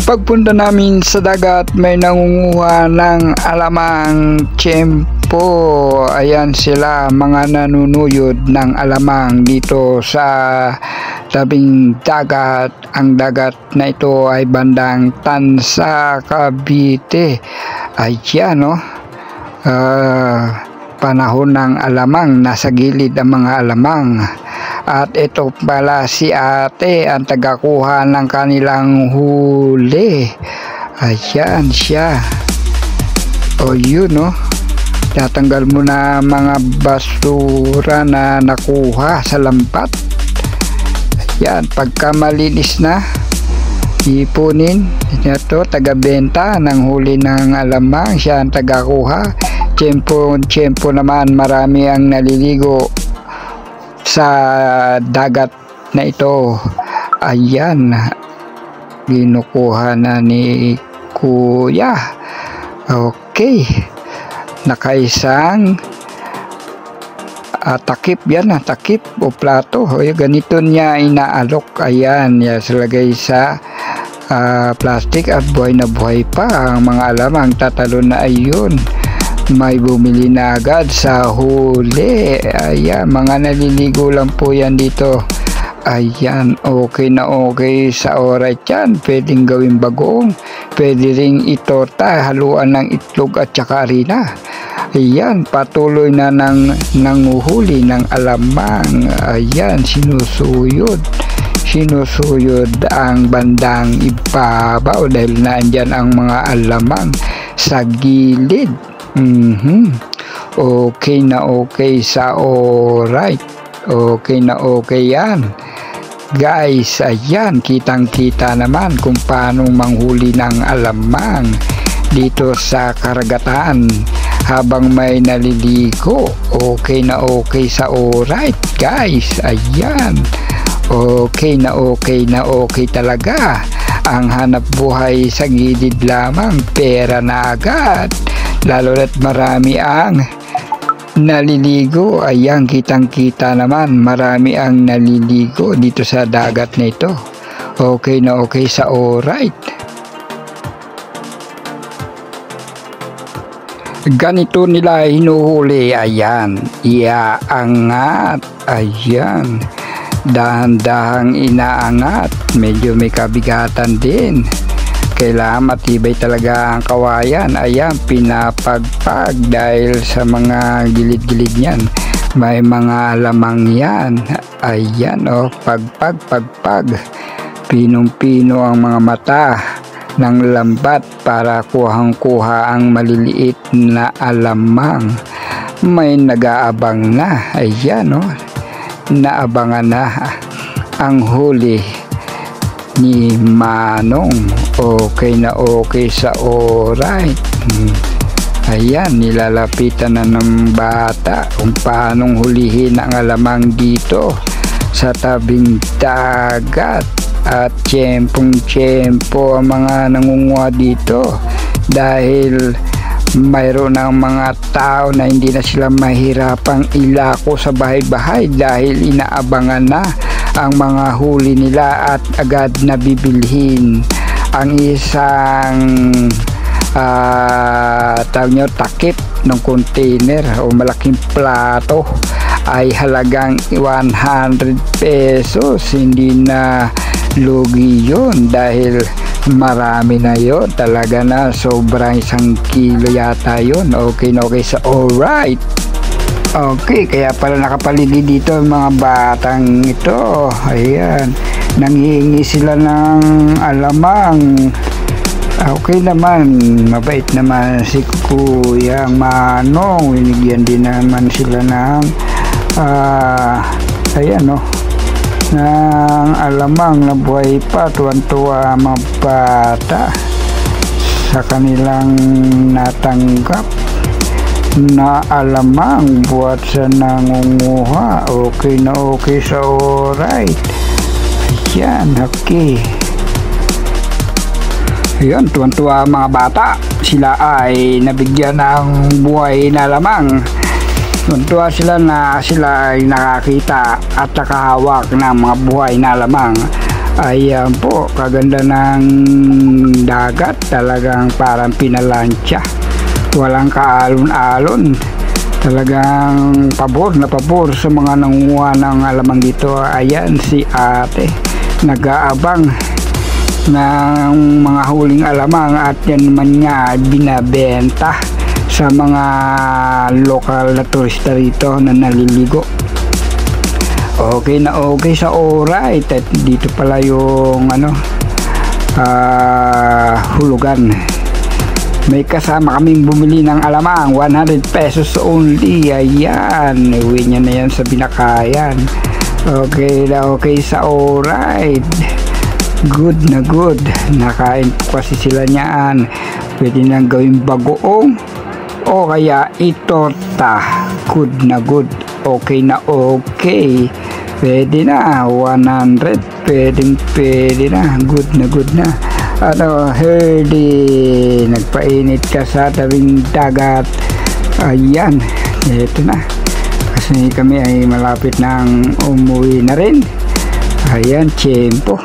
Pagpunta namin sa dagat, may nangunguha ng alamang tiyempo. Ayan sila, mga nanunuyod ng alamang dito sa tabing dagat. Ang dagat na ito ay bandang Tansa, Cavite. Ayan, no? Panahon ng alamang, nasa gilid ang mga alamang. At ito pala si ate ang tagakuha ng kanilang huli. Ayan siya. O yun, no? Tatanggal mo na mga basura na nakuha sa lambat. Ayan, pagka malinis na, ipunin. Ito, taga-benta ng huli ng alamang. Siya ang tagakuha. Tiyempo naman, marami ang naliligo sa dagat na ito. Ayan, ginukuha na ni kuya. Okay, nakaisang takip yan, takip o plato. O, ganito niya inaalok. Ayan, silagay sa plastic at buhay na buhay pa ang mga alamang. Tatalon na ayun. May bumili na agad sa huli. Ayan, mga naliligo lang po yan dito. Ayan, okay na okay sa oras yan. Pwedeng gawing bagoong, pwede ring itorta, haluan ng itlog at saka harina. Ayan, patuloy na nanguhuli ng alamang. Ayan, sinusuyod ang bandang ibabaw dahil naandyan ang mga alamang sa gilid. Okay na okay sa alright. Okay na okay yan. Guys, ayan, kitang-kita naman kung paano manghuli ng alamang dito sa karagatan habang may naliligo. Okay na okay sa alright, guys. Ayan. Okay na okay talaga. Ang hanap buhay sa gilid lamang, pera na agad. Lalo na't marami ang naliligo. Ayan, kitang-kita naman, marami ang naliligo dito sa dagat na ito. Okay na okay sa alright. Ganito nila hinuhuli. Ayan, iaangat. Ayan, dahan-dahang inaangat. Medyo may kabigatan din. Kailangan matibay talaga ang kawayan. Ayan, pinapagpag dahil sa mga gilid-gilid niyan. May mga lamang yan. Ayan, pagpag. Pinong-pino ang mga mata ng lambat para kuhang-kuha ang maliliit na alamang. May nag-aabang na. Ayan, naabangan na ang huli ni Manong. Okay na okay sa alright. Ayan, nilalapitan na ng bata kung paanong hulihin ang alamang dito sa tabing dagat. At tiyempong-tiyempo ang mga nangunguha dito dahil mayroon ng mga tao na hindi na sila mahirapang ilako sa bahay-bahay dahil inaabangan na ang mga huli nila at agad nabibilhin. Ang isang takip ng container o malaking plato ay halagang 100 pesos. Hindi na lugi yun dahil marami na yun. Talaga na sobrang 1 kilo yata yun. Okay na okay sa alright. Okay, kaya pala nakapalili dito ang mga batang ito. Ayan, nanghihingi sila ng alamang. Okay naman, mabait naman si Kuya Manong. Binigyan din naman sila ng ayan, ng alamang na buhay pa. Tuwan-tuwa mga bata sa kanilang natanggap na alamang buat sa nangunguha. Okay na okay sa alright. Ayan, okay. Ayan, tuwan-tuwa mga bata. Sila ay nabigyan ng buhay na alamang. Tuwan-tuwa sila na sila ay nakakita at nakahawak ng mga buhay na alamang. Ayan po, kaganda ng dagat, talagang parang pinalansya, walang kaalon-alon, talagang pabor na pabor sa mga nanguha ng alamang dito. Ayan si ate, nag-aabang ng mga huling alamang at yan naman niya binabenta sa mga lokal na turista rito na naliligo. Okay na okay sa alright, at dito pala yung hulugan. May kasama kaming bumili ng alamang, 100 pesos only. Ayan, uwi niya na yan sa binakayan. Okay na okay sa alright, good na good. Nakain po kasi sila niyaan. Pwede nang gawing bagoong o kaya itorta. Good na good, okay na okay. Pwede na, 100, pwede na, good na. Herdy, nagpainit ka sa tabing dagat. Ayan, ito na. Kasi kami ay malapit nang umuwi na rin. Ayan, tiyempo.